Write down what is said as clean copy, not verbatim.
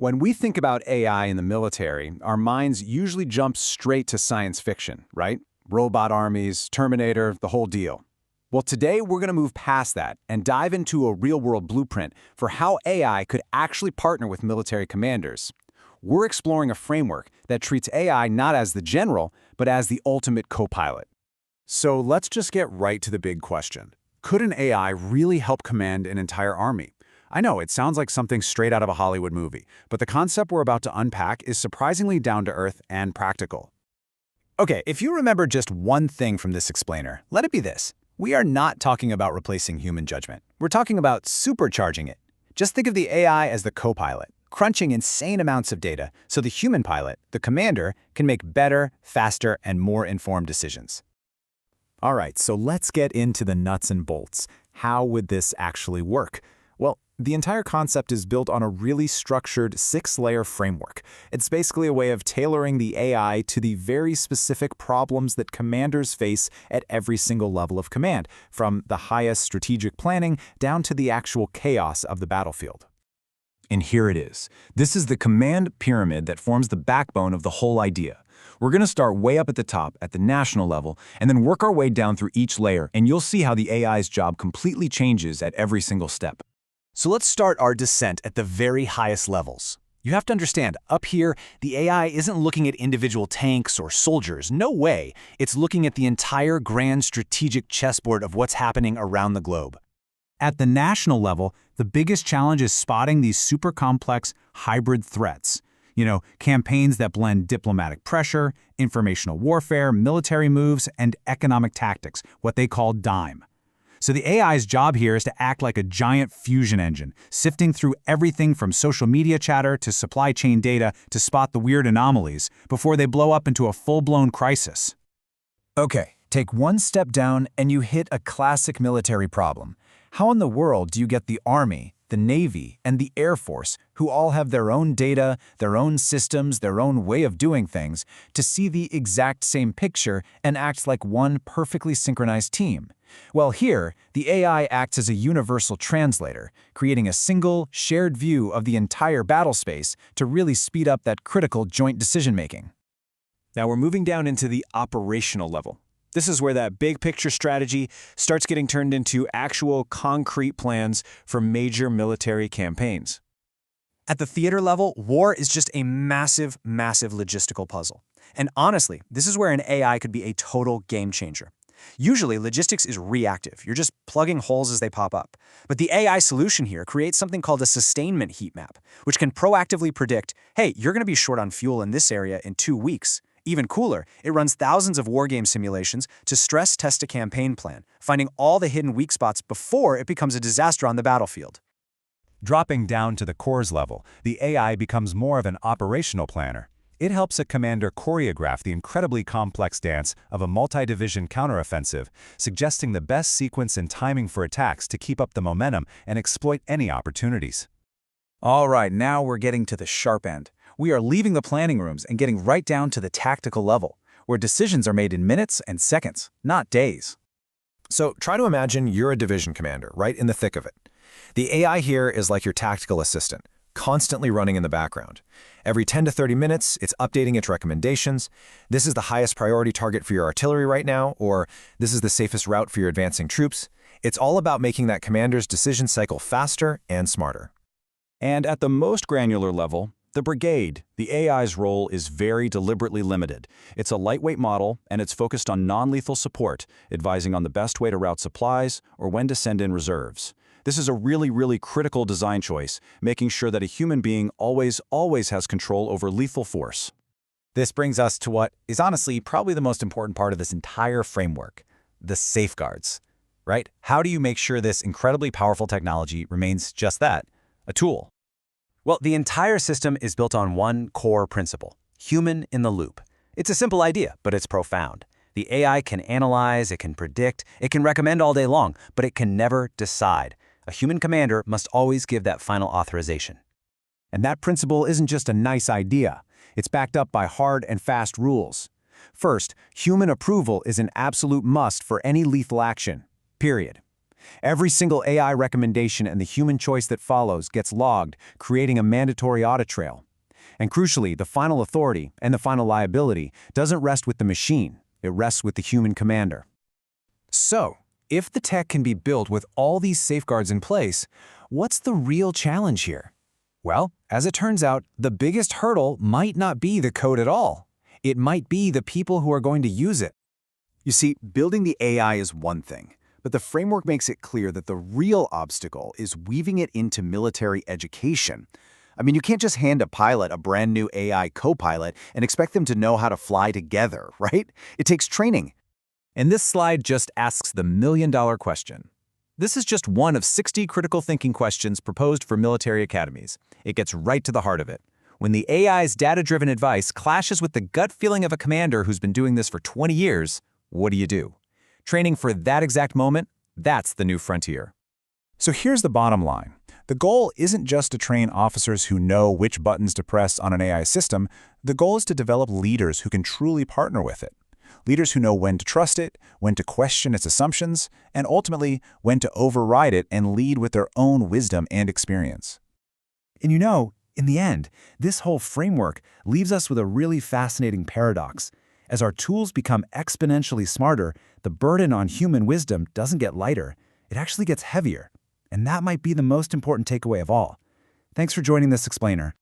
When we think about AI in the military, our minds usually jump straight to science fiction, right? Robot armies, Terminator, the whole deal. Well, today we're going to move past that and dive into a real-world blueprint for how AI could actually partner with military commanders. We're exploring a framework that treats AI not as the general, but as the ultimate co-pilot. So let's just get right to the big question. Could an AI really help command an entire army? I know, it sounds like something straight out of a Hollywood movie, but the concept we're about to unpack is surprisingly down-to-earth and practical. Okay, if you remember just one thing from this explainer, let it be this. We are not talking about replacing human judgment. We're talking about supercharging it. Just think of the AI as the co-pilot, crunching insane amounts of data so the human pilot, the commander, can make better, faster, and more informed decisions. All right, so let's get into the nuts and bolts. How would this actually work? Well, the entire concept is built on a really structured 6-layer framework. It's basically a way of tailoring the AI to the very specific problems that commanders face at every single level of command, from the highest strategic planning down to the actual chaos of the battlefield. And here it is. This is the command pyramid that forms the backbone of the whole idea. We're going to start way up at the top, at the national level, and then work our way down through each layer, and you'll see how the AI's job completely changes at every single step. So let's start our descent at the very highest levels. You have to understand, up here, the AI isn't looking at individual tanks or soldiers. No way. It's looking at the entire grand strategic chessboard of what's happening around the globe. At the national level, the biggest challenge is spotting these super complex hybrid threats. Campaigns that blend diplomatic pressure, informational warfare, military moves, and economic tactics, what they call DIME. So the AI's job here is to act like a giant fusion engine, sifting through everything from social media chatter to supply chain data to spot the weird anomalies before they blow up into a full-blown crisis. Okay, take one step down and you hit a classic military problem. How in the world do you get the Army, the Navy, and the Air Force, who all have their own data, their own systems, their own way of doing things, to see the exact same picture and act like one perfectly synchronized team? Well, here, the AI acts as a universal translator, creating a single, shared view of the entire battle space to really speed up that critical joint decision-making. Now we're moving down into the operational level. This is where that big picture strategy starts getting turned into actual concrete plans for major military campaigns. At the theater level, war is just a massive, massive logistical puzzle. And honestly, this is where an AI could be a total game changer. Usually, logistics is reactive. You're just plugging holes as they pop up. But the AI solution here creates something called a sustainment heat map, which can proactively predict, hey, you're going to be short on fuel in this area in 2 weeks. Even cooler, it runs thousands of wargame simulations to stress test a campaign plan, finding all the hidden weak spots before it becomes a disaster on the battlefield. Dropping down to the cores level, the AI becomes more of an operational planner. It helps a commander choreograph the incredibly complex dance of a multi-division counteroffensive, suggesting the best sequence and timing for attacks to keep up the momentum and exploit any opportunities. All right, now we're getting to the sharp end. We are leaving the planning rooms and getting right down to the tactical level, where decisions are made in minutes and seconds, not days. So try to imagine you're a division commander, right in the thick of it. The AI here is like your tactical assistant, constantly running in the background. Every 10 to 30 minutes, it's updating its recommendations. This is the highest priority target for your artillery right now, or this is the safest route for your advancing troops. It's all about making that commander's decision cycle faster and smarter. And at the most granular level, the brigade, the AI's role is very deliberately limited. It's a lightweight model, and it's focused on non-lethal support, advising on the best way to route supplies or when to send in reserves. This is a really critical design choice, making sure that a human being always has control over lethal force. This brings us to what is honestly probably the most important part of this entire framework, the safeguards, right? How do you make sure this incredibly powerful technology remains just that, a tool? Well, the entire system is built on one core principle: human in the loop. It's a simple idea, but it's profound. The AI can analyze, it can predict, it can recommend all day long, but it can never decide. A human commander must always give that final authorization. And that principle isn't just a nice idea. It's backed up by hard and fast rules. First, human approval is an absolute must for any lethal action, period. Every single AI recommendation and the human choice that follows gets logged, creating a mandatory audit trail. And crucially, the final authority and the final liability doesn't rest with the machine, it rests with the human commander. So, if the tech can be built with all these safeguards in place, what's the real challenge here? Well, as it turns out, the biggest hurdle might not be the code at all. It might be the people who are going to use it. You see, building the AI is one thing, but the framework makes it clear that the real obstacle is weaving it into military education. I mean, you can't just hand a pilot a brand new AI co-pilot and expect them to know how to fly together, right? It takes training. And this slide just asks the million-dollar question. This is just one of 60 critical thinking questions proposed for military academies. It gets right to the heart of it. When the AI's data-driven advice clashes with the gut feeling of a commander who's been doing this for 20 years, what do you do? Training for that exact moment, that's the new frontier. So here's the bottom line. The goal isn't just to train officers who know which buttons to press on an AI system. The goal is to develop leaders who can truly partner with it. Leaders who know when to trust it, when to question its assumptions, and ultimately, when to override it and lead with their own wisdom and experience. And you know, in the end, this whole framework leaves us with a really fascinating paradox. As our tools become exponentially smarter, the burden on human wisdom doesn't get lighter. It actually gets heavier. And that might be the most important takeaway of all. Thanks for joining this explainer.